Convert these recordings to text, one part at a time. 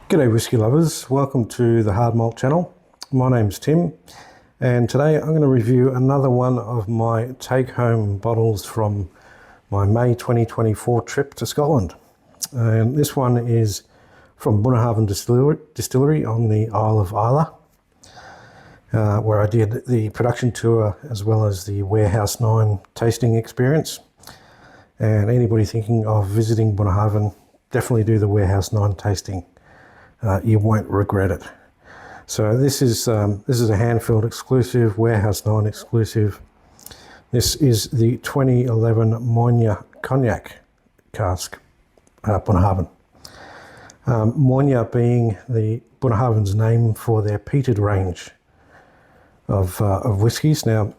G'day whisky lovers, welcome to the Hard Malt channel. My name's Tim, and today I'm going to review another one of my take-home bottles from my May 2024 trip to Scotland. And this one is from Bunnahabhain Distillery on the Isle of Islay, where I did the production tour as well as the Warehouse 9 tasting experience. And anybody thinking of visiting Bunnahabhain, definitely do the Warehouse 9 tasting. You won't regret it. So this is a hand-filled exclusive, Warehouse 9 exclusive. This is the 2011 Moine Cognac Cask, Bunnahabhain. Moine being the Bunnahabhain's name for their peated range of whiskies. Now,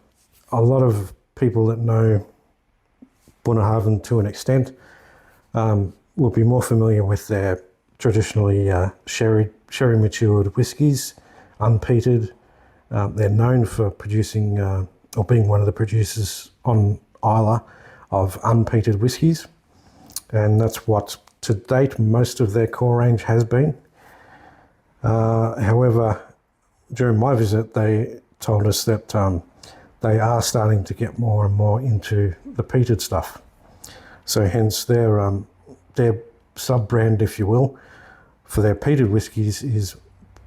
a lot of people that know Bunnahabhain to an extent will be more familiar with their traditionally sherry matured whiskies, unpeated. They're known for producing or being one of the producers on Islay of unpeated whiskies, and that's what to date most of their core range has been. However, during my visit they told us that they are starting to get more and more into the peated stuff. So hence their sub-brand, if you will, for their peated whiskies is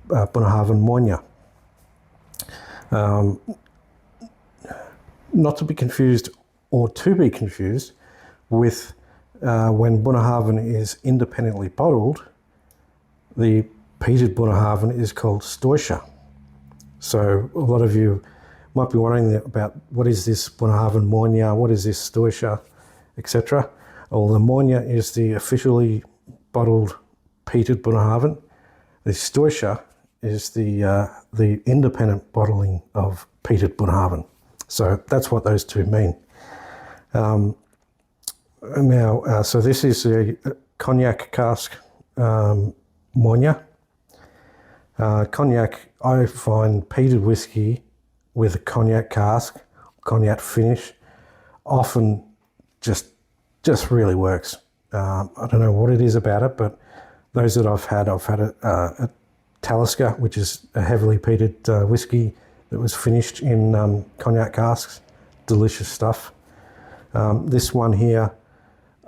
Bunnahabhain Moine. Not to be confused or to be confused with when Bunnahabhain is independently bottled, the peated Bunnahabhain is called Stoisha. So a lot of you might be wondering about what is this Bunnahabhain Moine, what is this Stoisha, etc. Well, the Moine is the officially bottled peated Bunnahabhain. The Stoisha is the independent bottling of peated Bunnahabhain. So that's what those two mean. So this is a cognac cask Moine. Cognac, I find peated whiskey with a cognac cask, cognac finish, often just really works. I don't know what it is about it, but those that I've had a Talisker, which is a heavily peated whiskey that was finished in cognac casks. Delicious stuff. This one here,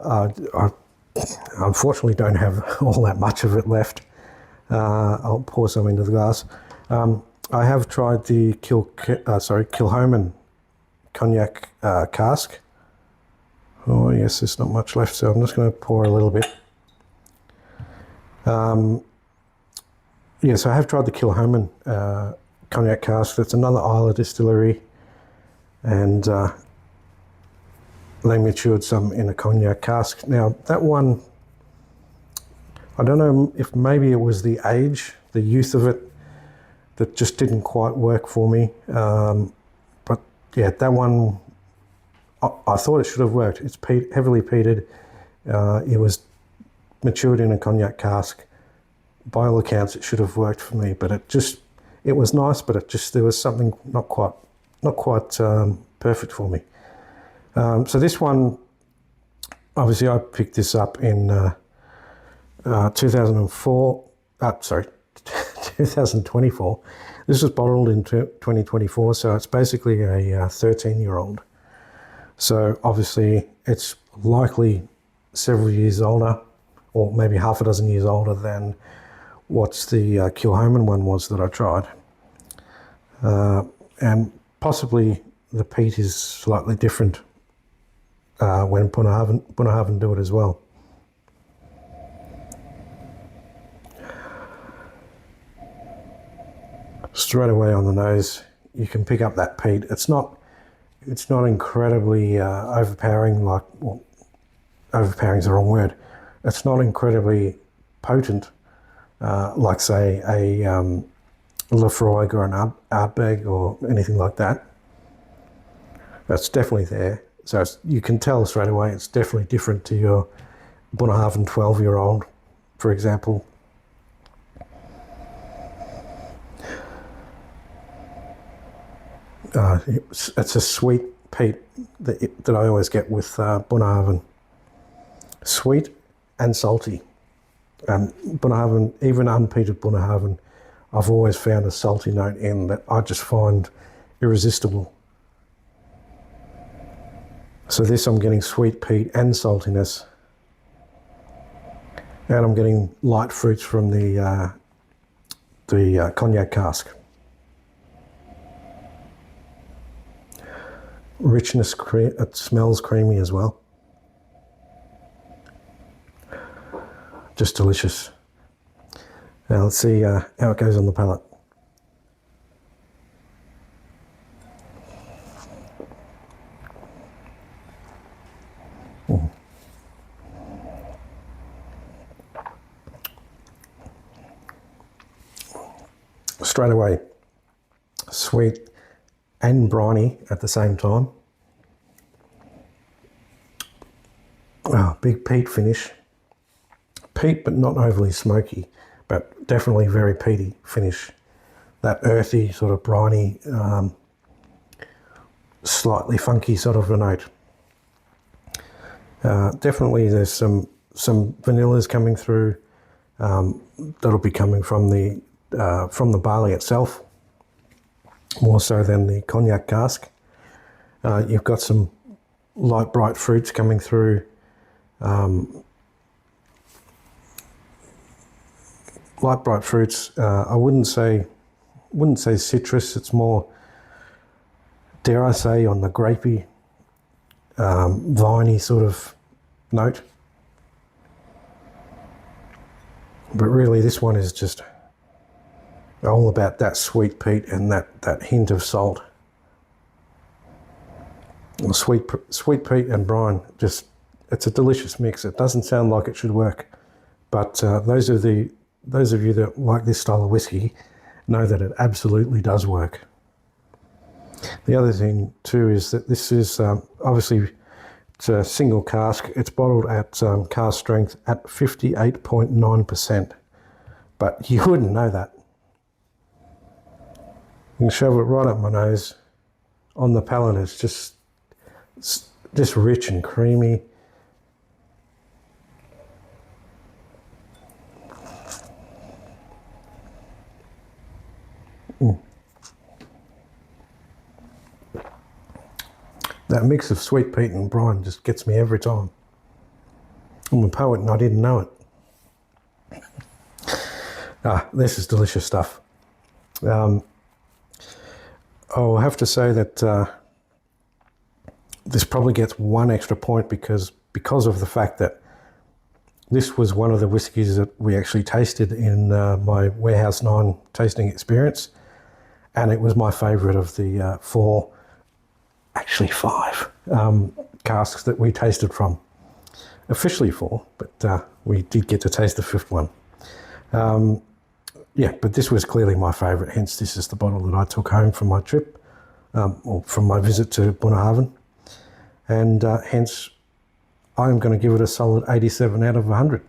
I unfortunately don't have all that much of it left. I'll pour some into the glass. I have tried the Kilchoman Cognac Cask. Oh yes, there's not much left, so I'm just going to pour a little bit. Yes, I have tried the Kilchoman Cognac Cask. That's another Islay distillery, and they matured some in a cognac cask. Now that one, I don't know if maybe it was the age, the youth of it, that just didn't quite work for me. But yeah, that one, I thought it should have worked. It's heavily peated. It was matured in a cognac cask. By all accounts, it should have worked for me, but it was nice, but there was something not quite perfect for me. So this one, obviously, I picked this up in 2024. This was bottled in 2024, so it's basically a 13-year-old. So obviously, it's likely several years older, or maybe half a dozen years older than what's the Kilchoman one was that I tried. And possibly the peat is slightly different when Bunnahabhain do it as well. Straight away on the nose, you can pick up that peat. It's not incredibly overpowering, well, overpowering is the wrong word. It's not incredibly potent, like say a Lefroy or an Ardbeg or anything like that. That's definitely there. So you can tell straight away it's definitely different to your Bunnahabhain 12-year-old, for example. It's a sweet peat that I always get with Bunnahabhain. sweet and salty. And Bunnahabhain, even unpeated Bunnahabhain, I've always found a salty note in that I just find irresistible. So this, I'm getting sweet peat and saltiness, and I'm getting light fruits from the cognac cask. Richness, it smells creamy as well. Just delicious. Now let's see how it goes on the palate. Straight away, sweet and briny at the same time. Big peat finish. Peat, but not overly smoky, but definitely very peaty finish. That earthy, sort of briny, slightly funky sort of a note. Definitely there's some vanillas coming through. That'll be coming from the barley itself, more so than the cognac cask. You've got some light bright fruits coming through. Light bright fruits. I wouldn't say citrus. It's more, dare I say, on the grapey, viney sort of note. But really, this one is just all about that sweet peat and that hint of salt. Sweet peat and brine, just, it's a delicious mix. It doesn't sound like it should work, but those of you that like this style of whiskey know that it absolutely does work. The other thing too is that this is obviously, it's a single cask. It's bottled at cask strength at 58.9%, but you wouldn't know that. You can shove it right up my nose on the palate. It's just rich and creamy. That mix of sweet peat and brine just gets me every time. I'm a poet and I didn't know it. This is delicious stuff. I'll have to say that this probably gets one extra point because of the fact that this was one of the whiskies that we actually tasted in my Warehouse 9 tasting experience, and it was my favourite of the five casks that we tasted from. Officially 4, but we did get to taste the 5th one. Yeah, but this was clearly my favourite, hence this is the bottle that I took home from my trip, or from my visit to Bunnahabhain, and hence I'm going to give it a solid 87 out of 100.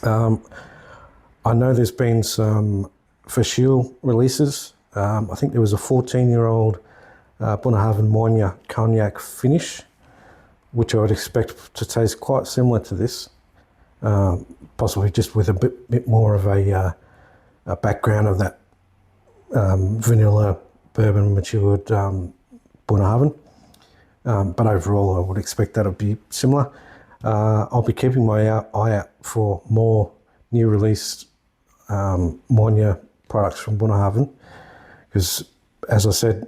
I know there's been some Fashil releases. I think there was a 14-year-old Bunnahabhain Moine Cognac finish, which I would expect to taste quite similar to this, possibly just with a bit more of a background of that vanilla bourbon matured Bunnahabhain. But overall, I would expect that to be similar. I'll be keeping my eye out for more new released Moine products from Bunnahabhain, because, as I said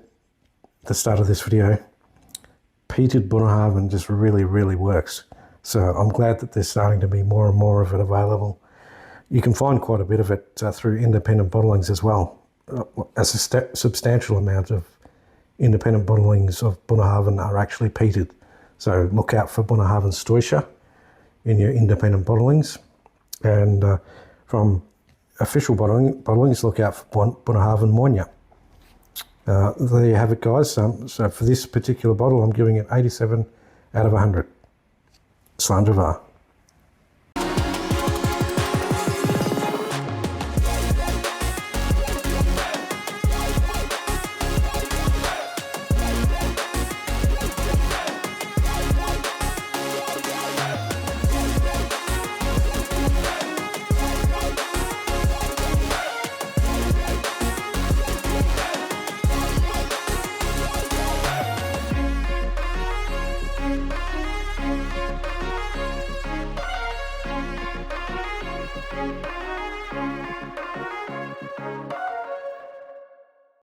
at the start of this video, peated Bunnahabhain just really, really works. So I'm glad that there's starting to be more and more of it available. You can find quite a bit of it through independent bottlings as well. As a substantial amount of independent bottlings of Bunnahabhain are actually peated. So look out for Bunnahabhain Stoisha in your independent bottlings. And from official bottlings, look out for Bunnahabhain Moine. There you have it, guys. So for this particular bottle, I'm giving it 87 out of 100. Slanjava.